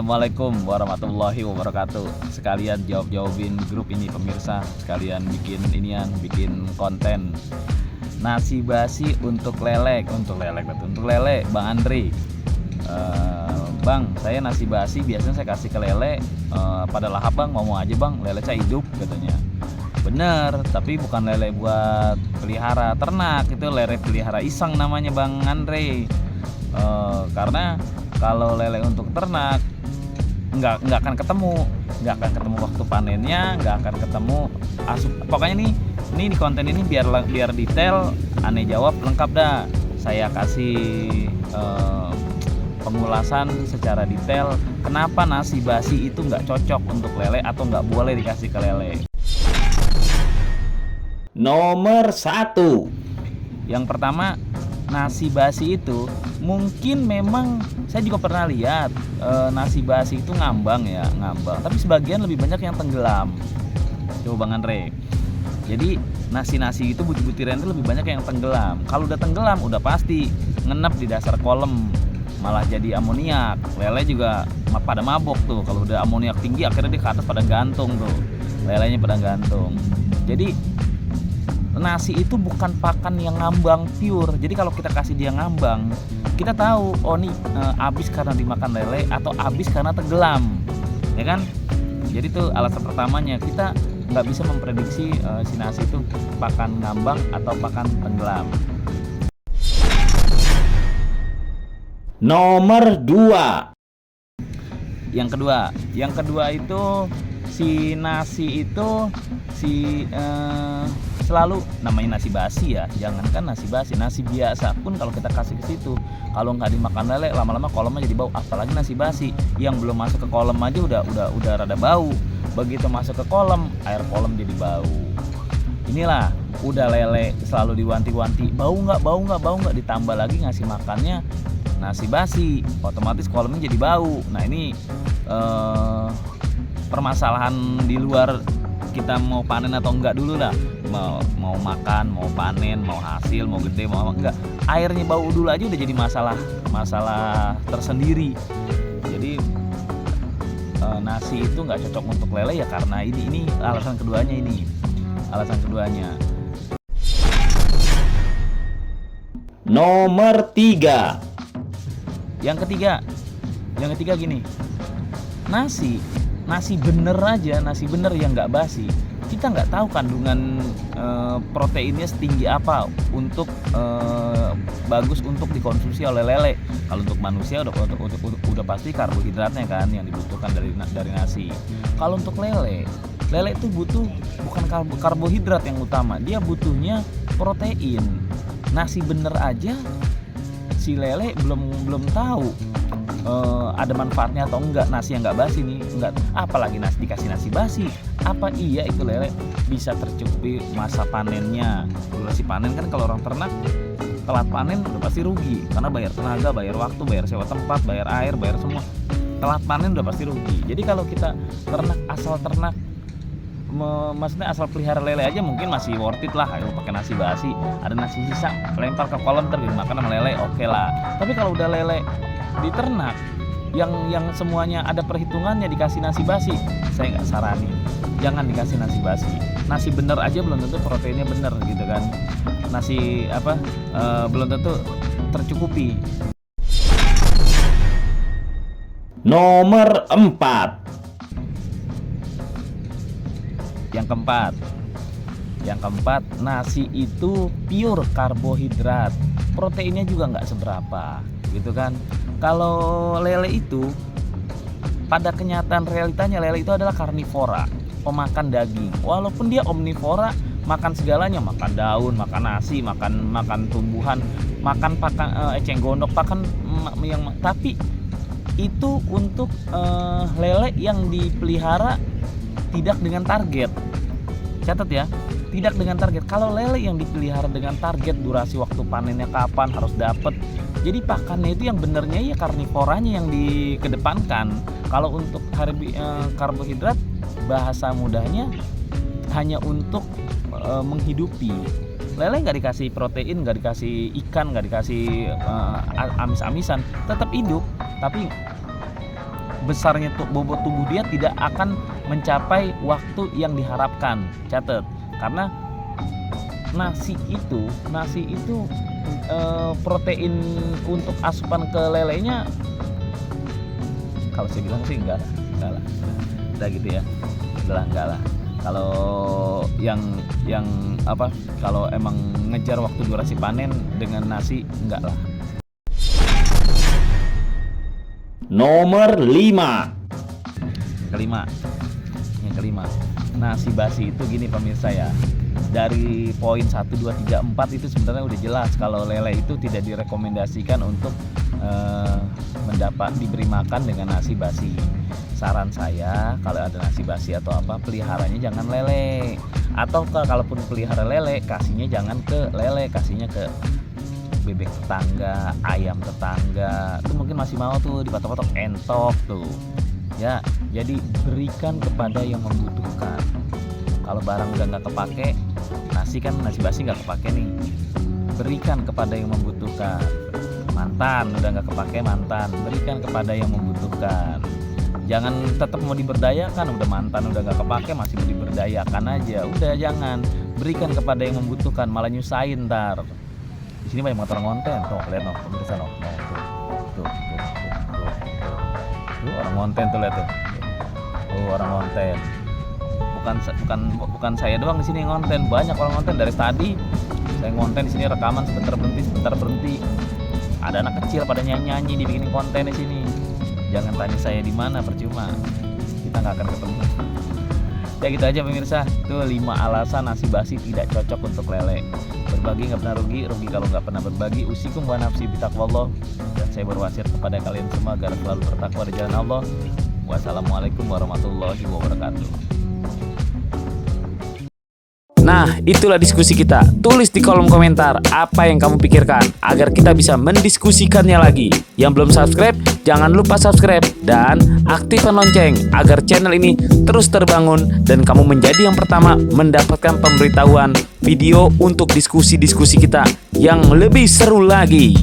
Assalamualaikum warahmatullahi wabarakatuh. Sekalian jawabin grup ini pemirsa, sekalian bikin konten nasi basi untuk lele Bang Andri. Bang, saya nasi basi biasanya saya kasih ke lele, pada lahap bang, mau aja bang, lele saya hidup katanya. Bener, tapi bukan lele buat pelihara ternak, itu lele pelihara iseng namanya Bang Andre. Karena kalau lele untuk ternak nggak akan ketemu waktu panennya, nggak akan ketemu asup. Pokoknya ini di konten ini biar detail, aneh jawab lengkap dah. Saya kasih pengulasan secara detail kenapa nasi basi itu nggak cocok untuk lele atau nggak boleh dikasih ke lele. Nomor 1, yang pertama, nasi basi itu mungkin memang saya juga pernah lihat nasi basi itu ngambang, tapi sebagian lebih banyak yang tenggelam. Coba Bang Andre. Jadi nasi itu butiran itu lebih banyak yang tenggelam. Kalau udah tenggelam udah pasti ngenep di dasar kolam, malah jadi amoniak. Lele juga pada mabok tuh. Kalau udah amoniak tinggi akhirnya dia ke atas pada gantung tuh. Lelenya pada gantung. Jadi nasi itu bukan pakan yang ngambang pure. Jadi kalau kita kasih dia ngambang, kita tahu nih habis karena dimakan lele atau habis karena tenggelam, ya kan? Jadi itu alasan pertamanya, kita nggak bisa memprediksi si nasi itu pakan ngambang atau pakan tenggelam. Nomor 2. Yang kedua itu si nasi itu selalu namanya nasi basi ya, jangankan nasi basi, nasi biasa pun kalau kita kasih ke situ, kalau nggak dimakan lele lama-lama kolamnya jadi bau. Apalagi nasi basi yang belum masuk ke kolam aja udah rada bau, begitu masuk ke kolam air kolam jadi bau. Inilah udah lele selalu diwanti-wanti bau nggak, ditambah lagi ngasih makannya nasi basi, otomatis kolamnya jadi bau. Nah ini permasalahan di luar kita mau panen atau enggak dulu lah, mau makan, mau panen, mau hasil, mau gede, mau enggak, airnya bau dulu aja udah jadi masalah tersendiri. Jadi nasi itu nggak cocok untuk lele ya karena ini alasan keduanya. Nomor 3. Yang ketiga gini, nasi bener yang nggak basi, kita nggak tahu kandungan proteinnya setinggi apa untuk bagus untuk dikonsumsi oleh lele. Kalau untuk manusia udah pasti karbohidratnya kan yang dibutuhkan dari nasi. Kalau untuk lele itu butuh bukan karbohidrat yang utama, dia butuhnya protein. Nasi bener aja si lele belum tahu ada manfaatnya atau enggak nasi yang enggak basi nih, enggak, apalagi dikasih nasi basi. Apa iya itu lele bisa tercukupi masa panennya? Durasi panen kan kalau orang ternak telat panen udah pasti rugi karena bayar tenaga, bayar waktu, bayar sewa tempat, bayar air, bayar semua. Telat panen udah pasti rugi. Jadi kalau kita maksudnya asal pelihara lele aja mungkin masih worth it lah. Ayo pakai nasi basi, ada nasi sisa lempar ke kolam makan sama lele, oke lah. Tapi kalau udah lele di ternak yang semuanya ada perhitungannya dikasih nasi basi, saya nggak saranin, jangan dikasih nasi basi. Nasi bener aja belum tentu proteinnya bener gitu kan, nasi belum tentu tercukupi. Nomor 4. Yang keempat, nasi itu pure karbohidrat, proteinnya juga nggak seberapa gitu kan. Kalau lele itu pada kenyataan realitanya lele itu adalah karnivora, pemakan daging. Walaupun dia omnivora, makan segalanya, makan daun, makan nasi, makan tumbuhan, makan eceng gondok, tapi itu untuk lele yang dipelihara tidak dengan target. Catat ya, tidak dengan target. Kalau lele yang dipelihara dengan target durasi waktu panennya kapan harus dapat, jadi pakannya itu yang benernya ya karnivoranya yang dikedepankan. Kalau untuk karbohidrat, bahasa mudahnya hanya untuk menghidupi. Lele nggak dikasih protein, nggak dikasih ikan, nggak dikasih amis-amisan, tetap hidup, tapi besarnya bobot tubuh dia tidak akan mencapai waktu yang diharapkan. Catat, karena nasi itu protein untuk asupan ke lelenya, kalau saya bilang sih enggak lah, udah gitu ya, enggak lah. Kalau yang apa, kalau emang ngejar waktu durasi panen dengan nasi, enggak lah. Nomor 5. Yang kelima, nasi basi itu gini pemirsa ya. Dari poin 1, 2, 3, 4 itu sebenarnya udah jelas kalau lele itu tidak direkomendasikan untuk diberi makan dengan nasi basi. Saran saya, kalau ada nasi basi atau apa, peliharanya jangan lele. Atau kalaupun pelihara lele, kasihnya jangan ke lele, kasihnya ke bebek tetangga, ayam tetangga. Itu mungkin masih mau tuh dipatok-patok, entok tuh. Ya, jadi berikan kepada yang membutuhkan. Kalau barang udah nggak kepake, nasi basi nggak kepake nih, berikan kepada yang membutuhkan. Mantan udah nggak kepake, mantan berikan kepada yang membutuhkan. Jangan tetap mau diberdayakan, udah mantan udah nggak kepake masih mau diberdayakan aja. Udah, jangan, berikan kepada yang membutuhkan, malah nyusahin ntar. Di sini banyak motor ngonten, tuh lihat no, pemirsa no, tuh orang ngonten tuh, lihat tuh, orang ngonten. Bukan saya doang di sini yang ngonten, banyak orang ngonten. Dari tadi saya ngonten di sini, rekaman sebentar berhenti. Ada anak kecil pada nyanyi dibikin konten di sini. Jangan tanya saya di mana, percuma, kita nggak akan ketemu. Ya gitu aja pemirsa, tuh 5 alasan nasi basi tidak cocok untuk lele. Berbagi nggak pernah rugi kalau nggak pernah berbagi. Usikum wa nafsi bitaqwallah. Dan saya berwasiat kepada kalian semua agar selalu bertakwa di jalan Allah. Wassalamualaikum warahmatullahi wabarakatuh. Nah, itulah diskusi kita. Tulis di kolom komentar apa yang kamu pikirkan agar kita bisa mendiskusikannya lagi. Yang belum subscribe, jangan lupa subscribe dan aktifkan lonceng agar channel ini terus terbangun dan kamu menjadi yang pertama mendapatkan pemberitahuan video untuk diskusi-diskusi kita yang lebih seru lagi.